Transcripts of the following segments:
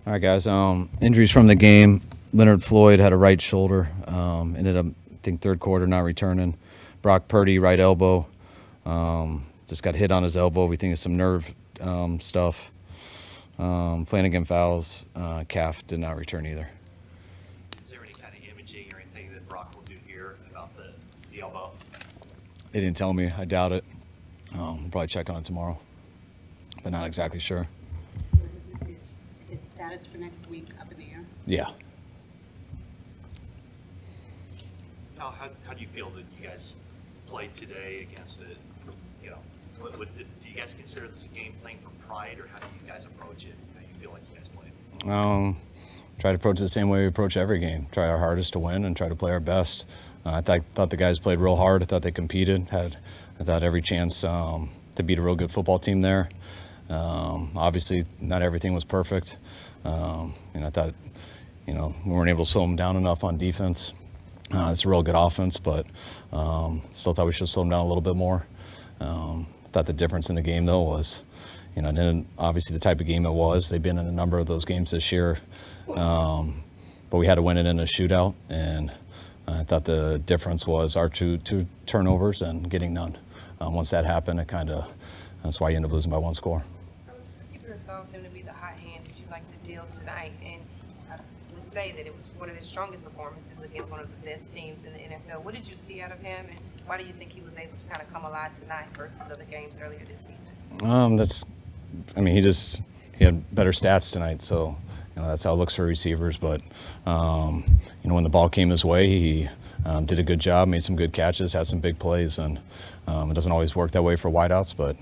All right, guys. Injuries from the game. Leonard Floyd had a right shoulder. Ended up, I think, third quarter not returning. Brock Purdy, right elbow. Just got hit on his elbow. We think it's some nerve stuff. Flanagan fouls. Calf did not return either. Is there any kind of imaging or anything that Brock will do here about the elbow? They didn't tell me. I doubt it. We'll probably check on it tomorrow, but not exactly sure. Is status for next week up in the air? Yeah. How do you feel that you guys played today against it? You know, do you guys consider this a game playing for pride, or how do you guys approach it? How do you feel like you guys played? Try to approach it the same way we approach every game. Try our hardest to win and try to play our best. I thought the guys played real hard. I thought they competed. I thought every chance to beat a real good football team there. Obviously, not everything was perfect. I thought, we weren't able to slow them down enough on defense. It's a real good offense, but still thought we should have slowed them down a little bit more. Thought the difference in the game, though, was, then obviously the type of game it was. They've been in a number of those games this year, but we had to win it in a shootout, and I thought the difference was our two turnovers and getting none. Once that happened, that's why you end up losing by one score. Keeper Song seemed to be the hot hand that you like to deal tonight, and I would say that it was one of his strongest performances against one of the best teams in the NFL. What did you see out of him, and why do you think he was able to kind of come alive tonight versus other games earlier this season? He had better stats tonight, so that's how it looks for receivers. But when the ball came his way, he did a good job, made some good catches, had some big plays, and it doesn't always work that way for wideouts, but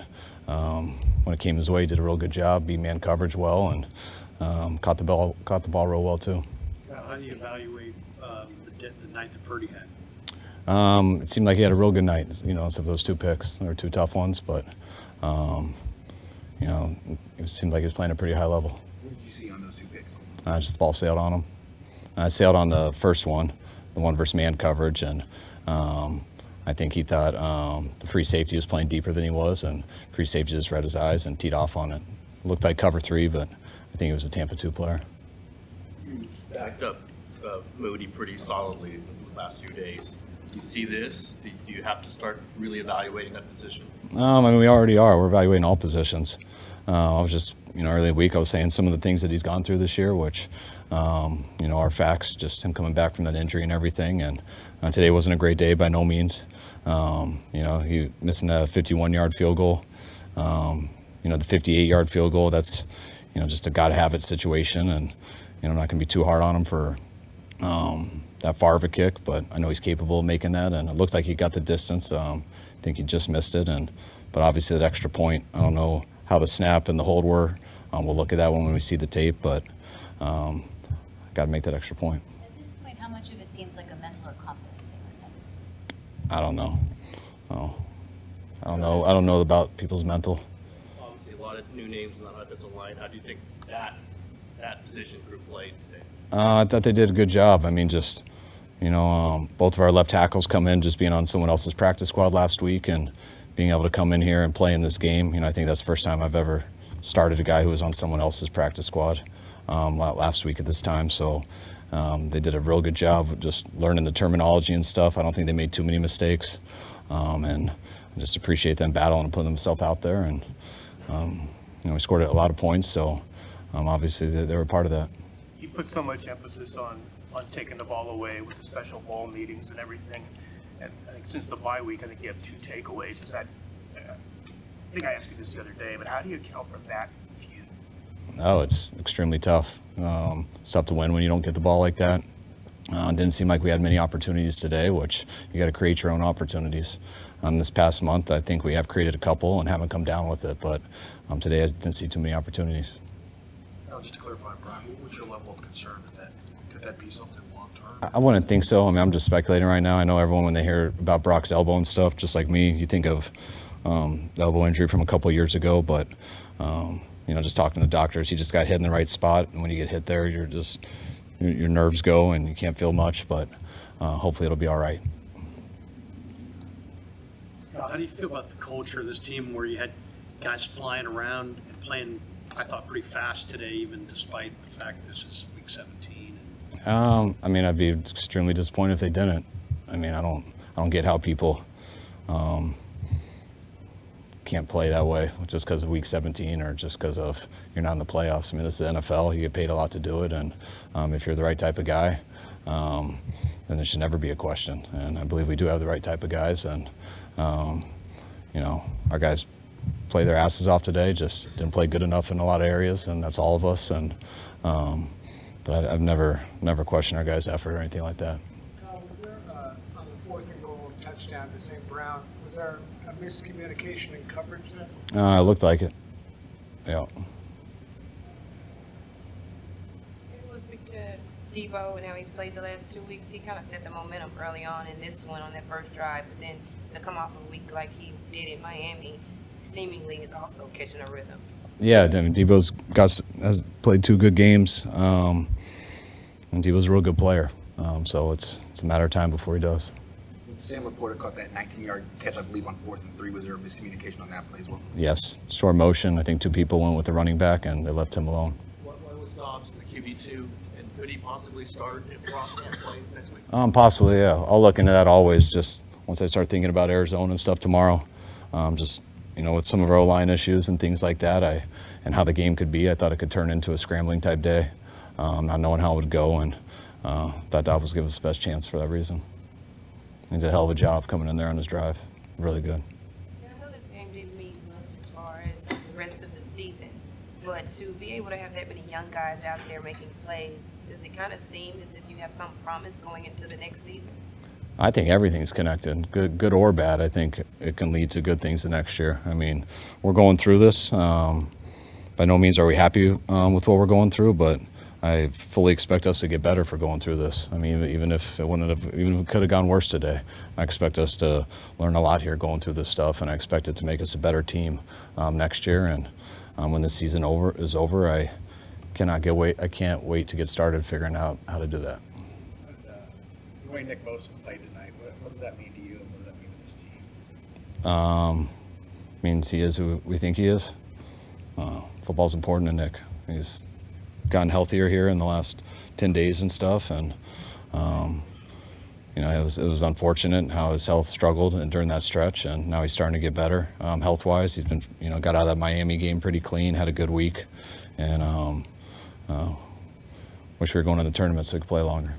when it came his way, he did a real good job, beat man coverage well, and caught the ball real well too. How do you evaluate the night that Purdy had? It seemed like he had a real good night, except for those two picks. They were two tough ones, but it seemed like he was playing at a pretty high level. What did you see on those two picks? Just the ball sailed on him. I sailed on the first one, the one versus man coverage, and I think he thought the free safety was playing deeper than he was, and free safety just read his eyes and teed off on it. It looked like cover 3, but I think he was a Tampa 2 player. Backed up Moody pretty solidly the last few days. Do you see this? Do you have to start really evaluating that position? We already are. We're evaluating all positions. I was just, early in the week, I was saying some of the things that he's gone through this year, which, are facts, just him coming back from that injury and everything. And today wasn't a great day by no means. He missing the 51-yard field goal. The 58-yard field goal, that's, just a gotta-have-it situation. And, I'm not going to be too hard on him for that far of a kick, but I know he's capable of making that. And it looked like he got the distance. I think he just missed it. But obviously that extra point, I don't know how the snap and the hold were. We'll look at that when we see the tape, but got to make that extra point. At this point, how much of it seems like a mental or confidence thing with him? I don't know. I don't know about people's mental. Obviously, a lot of new names in the offensive line. How do you think that position group played today? I thought they did a good job. Both of our left tackles come in just being on someone else's practice squad last week and being able to come in here and play in this game. I think that's the first time I've ever started a guy who was on someone else's practice squad last week at this time. So they did a real good job of just learning the terminology and stuff. I don't think they made too many mistakes. And I just appreciate them battling and putting themselves out there. And, we scored a lot of points, so obviously they were a part of that. You put so much emphasis on taking the ball away with the special ball meetings and everything. And I think since the bye week, I think you have 2 takeaways. I think I asked you this the other day, but how do you account for that few? Oh, it's extremely tough. It's tough to win when you don't get the ball like that. Didn't seem like we had many opportunities today, which you got to create your own opportunities. This past month, I think we have created a couple and haven't come down with it, but today I didn't see too many opportunities. Just to clarify, Brian, what's your level of concern with that? Could that be something long-term? I wouldn't think so. I'm just speculating right now. I know everyone, when they hear about Brock's elbow and stuff, just like me, you think of the elbow injury from a couple of years ago, but just talking to doctors, he just got hit in the right spot, and when you get hit there, your nerves go and you can't feel much, but hopefully it'll be all right. How do you feel about the culture of this team where you had guys flying around and playing I thought, pretty fast today, even despite the fact this is week 17. I mean, I'd be extremely disappointed if they didn't. I mean, I don't get how people can't play that way just because of week 17 or just because of you're not in the playoffs. I mean, this is the NFL. You get paid a lot to do it, and if you're the right type of guy, then it should never be a question. And I believe we do have the right type of guys, and you know, our guys play their asses off today. Just didn't play good enough in a lot of areas, and that's all of us. And but I've never questioned our guys' effort or anything like that. Was there, on the 4th and goal touchdown to St. Brown, was there a miscommunication in coverage there? It looked like it. Yeah. It was big to Debo and how he's played the last 2 weeks. He kind of set the momentum early on in this one on that first drive, but then to come off a week like he did in Miami, seemingly is also catching a rhythm. Yeah, I mean, Debo's has played 2 good games, and Debo's a real good player. So it's a matter of time before he does. Sam Laporta caught that 19-yard catch, I believe, on 4th and 3. Was there a miscommunication on that play as well? Yes, short motion. I think 2 people went with the running back, and they left him alone. What was Dobbs the QB2, and could he possibly start if Brock can't play next week? Possibly, yeah. I'll look into that always. Just once I start thinking about Arizona and stuff tomorrow, just you know, with some of our O-line issues and things like that, and how the game could be, I thought it could turn into a scrambling type day, not knowing how it would go, and thought Dobbs was give us the best chance for that reason. He did a hell of a job coming in there on his drive. Really good. Yeah, I know this game didn't mean much as far as the rest of the season, but to be able to have that many young guys out there making plays, does it kind of seem as if you have some promise going into the next season? I think everything's connected, good or bad. I think it can lead to good things the next year. I mean, we're going through this. By no means are we happy with what we're going through, but I fully expect us to get better for going through this. I mean, even if it could have gone worse today, I expect us to learn a lot here going through this stuff, and I expect it to make us a better team next year. And when the season is over, I can't wait to get started figuring out how to do that. The way Nick Bosa played tonight, what does that mean to you, and what does that mean to this team? Means he is who we think he is. Football's important to Nick. He's gotten healthier here in the last 10 days and stuff, and you know, it was unfortunate how his health struggled during that stretch, and now he's starting to get better health-wise. He's been, you know, got out of that Miami game pretty clean, had a good week, and wish we were going to the tournament so we could play longer.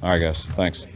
All right, guys. Thanks.